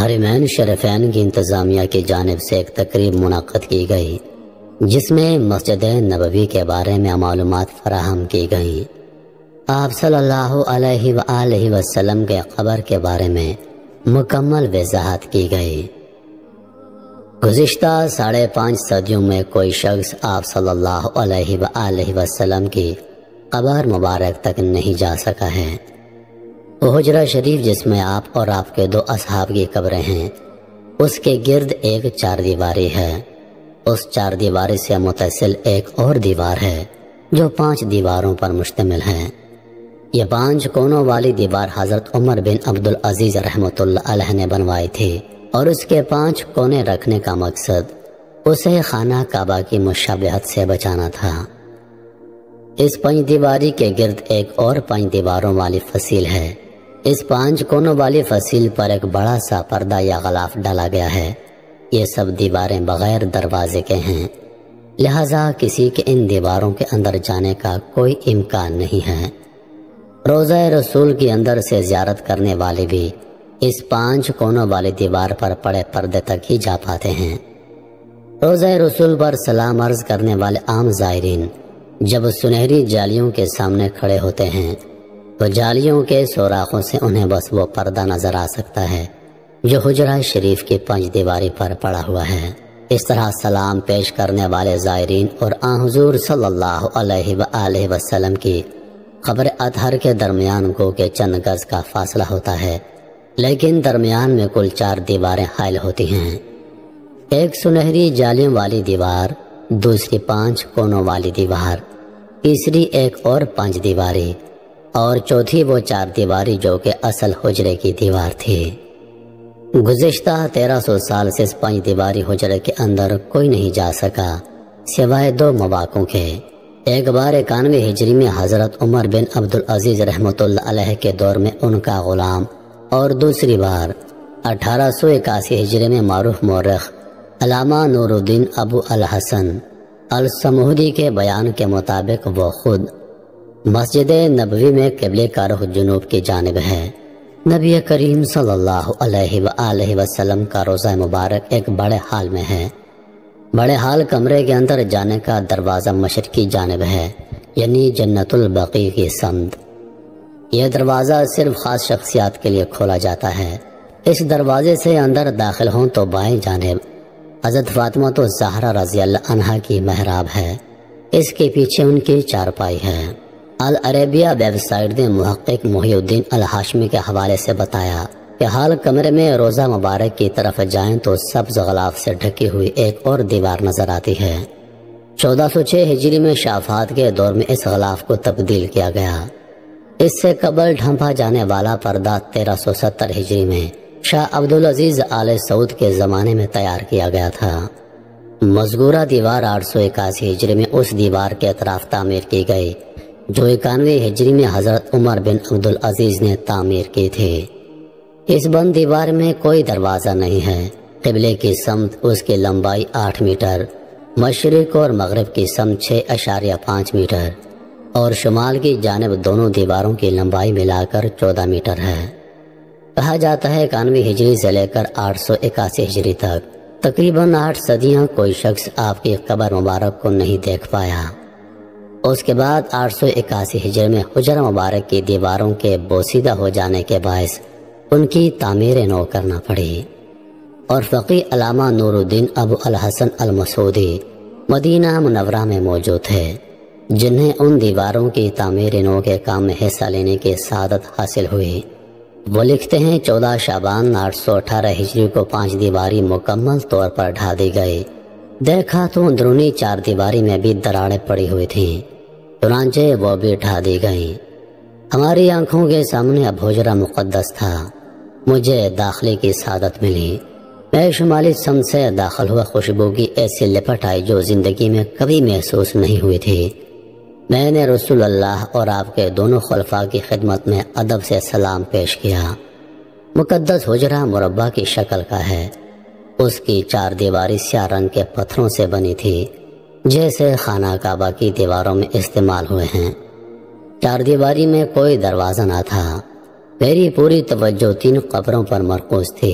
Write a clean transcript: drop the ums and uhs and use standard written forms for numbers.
حرمین شریفین کی انتظامیہ کی جانب سے ایک تقریب منعقد کی گئی جس میں مسجد نبوی کے بارے میں معلومات فراہم کی گئیں۔ آپ صلی اللہ علیہ وآلہ وسلم کے قبر کے بارے میں مکمل وضاحت کی گئی۔ گزشتہ 5.5 صدیوں میں کوئی شخص آپ صلی اللہ علیہ وآلہ وسلم کی قبر مبارک تک نہیں جا سکا ہے۔ وہ حجرہ شریف جس میں آپ اور آپ کے 2 اصحاب کی قبریں ہیں، اس کے گرد ایک 4 دیواری ہے۔ اس 4 دیواری سے متصل ایک اور دیوار ہے جو 5 دیواروں پر مشتمل ہے۔ یہ 5 کونوں والی دیوار حضرت عمر بن عبدالعزیز رحمۃ اللہ علیہ نے بنوائی تھی، اور اس کے 5 کونے رکھنے کا مقصد اسے خانہ کعبہ کی مشابہت سے بچانا تھا۔ اس 5 دیواری کے گرد ایک اور 5 دیواروں والی فصیل ہے۔ اس 5 کونوں والی فصیل پر ایک بڑا سا پردہ یا غلاف ڈالا گیا ہے۔ یہ سب دیواریں بغیر دروازے کے ہیں، لہذا کسی کے ان دیواروں کے اندر جانے کا کوئی امکان نہیں ہے۔ روضہ رسول کی اندر سے زیارت کرنے والے بھی اس 5 کونوں والی دیوار پر پڑے پردے تک ہی جا پاتے ہیں۔ روضہ رسول پر سلام عرض کرنے والے عام زائرین جب سنہری جالیوں کے سامنے کھڑے ہوتے ہیں تو جالیوں کے سوراخوں سے انہیں بس وہ پردہ نظر آ سکتا ہے جو حجرہ شریف کی 5 دیواری پر پڑا ہوا ہے۔ اس طرح سلام پیش کرنے والے زائرین اور آن حضور صلی اللہ علیہ وآلہ وسلم کی قبر اطہر کے درمیان گو کے چند گز کا فاصلہ ہوتا ہے، لیکن درمیان میں کل 4 دیواریں حائل ہوتی ہیں۔ ایک سنہری جالیوں والی دیوار، دوسری 5 کونوں والی دیوار، تیسری ایک اور 5 دیواری، اور چوتھی وہ 4 دیواری جو کہ اصل حجرے کی دیوار تھی۔ گزشتہ 1300 سال سے اس 5 دیواری حجرے کے اندر کوئی نہیں جا سکا سوائے 2 مواقعوں کے۔ ایک بار 91 ہجری میں حضرت عمر بن عبدالعزیز رحمۃ اللہ علیہ کے دور میں ان کا غلام، اور دوسری بار 1881 ہجری میں معروف مورخ علامہ نور الدین ابو الحسن السمودی کے بیان کے مطابق وہ خود مسجد نبوی میں قبلے کا رخ جنوب کی جانب ہے۔ نبی کریم صلی اللہ علیہ وآلہ وسلم کا روضہ مبارک ایک بڑے ہال میں ہے۔ بڑے ہال کمرے کے اندر جانے کا دروازہ مشرقی جانب ہے، یعنی جنت البقیع کی سمت۔ یہ دروازہ صرف خاص شخصیات کے لیے کھولا جاتا ہے۔ اس دروازے سے اندر داخل ہوں تو بائیں جانب حضرت فاطمہ الزہرا رضی اللہ عنہا کی محراب ہے، اس کے پیچھے ان کی چارپائی ہے۔ العربیہ ویب سائٹ نے محقق محی الدین الہاشمی کے حوالے سے بتایا کہ حال کمرے میں روضہ مبارک کی طرف جائیں تو سبز غلاف سے ڈھکی ہوئی ایک اور دیوار نظر آتی ہے۔ 1406 ہجری میں شافعات کے دور میں اس غلاف کو تبدیل کیا گیا۔ اس سے قبل ڈھانپا جانے والا پردہ 1370 ہجری میں شاہ عبدالعزیز آل سعود کے زمانے میں تیار کیا گیا تھا۔ مذکورہ دیوار 881 ہجری میں اس دیوار کے اطراف تعمیر کی گئی جو 91 ہجری میں حضرت عمر بن عبدالعزیز نے تعمیر کی تھی۔ اس بند دیوار میں کوئی دروازہ نہیں ہے۔ قبلے کی سمت اس کی لمبائی 8 میٹر، مشرق اور مغرب کی سمت 6.5 میٹر، اور شمال کی جانب دونوں دیواروں کی لمبائی ملا کر 14 میٹر ہے۔ کہا جاتا ہے 91 ہجری سے لے کر 881 ہجری تک تقریباً 8 صدیاں کوئی شخص آپ کی قبر مبارک کو نہیں دیکھ پایا۔ اس کے بعد 881 ہجری میں حجرہ مبارک کی دیواروں کے بوسیدہ ہو جانے کے باعث ان کی تعمیر نو کرنا پڑی، اور فقیہ علامہ نور الدین ابو الحسن المسعودی مدینہ منورہ میں موجود تھے جنہیں ان دیواروں کی تعمیر نو کے کام میں حصہ لینے کی سعادت حاصل ہوئی۔ وہ لکھتے ہیں 14 شعبان 818 ہجری کو 5 دیواری مکمل طور پر ڈھا دی گئی۔ دیکھا تو اندرونی 4 دیواری میں بھی دراڑیں پڑی ہوئی تھیں، چنانچہ وہ بھی ڈھا دی گئیں۔ ہماری آنکھوں کے سامنے اب حجرہ مقدس تھا۔ مجھے داخلے کی سعادت ملی۔ میں شمالی سمت سے داخل ہوا خوشبو کی ایسی لپٹ آئی جو زندگی میں کبھی محسوس نہیں ہوئی تھی۔ میں نے رسول اللہ اور آپ کے دونوں خلفاء کی خدمت میں ادب سے سلام پیش کیا۔ مقدس حجرہ مربع کی شکل کا ہے۔ اس کی 4 دیواری سیاہ رنگ کے پتھروں سے بنی تھی جیسے خانہ کعبہ کی دیواروں میں استعمال ہوئے ہیں۔ 4 دیواری میں کوئی دروازہ نہ تھا۔ میری پوری توجہ 3 قبروں پر مرکوز تھی۔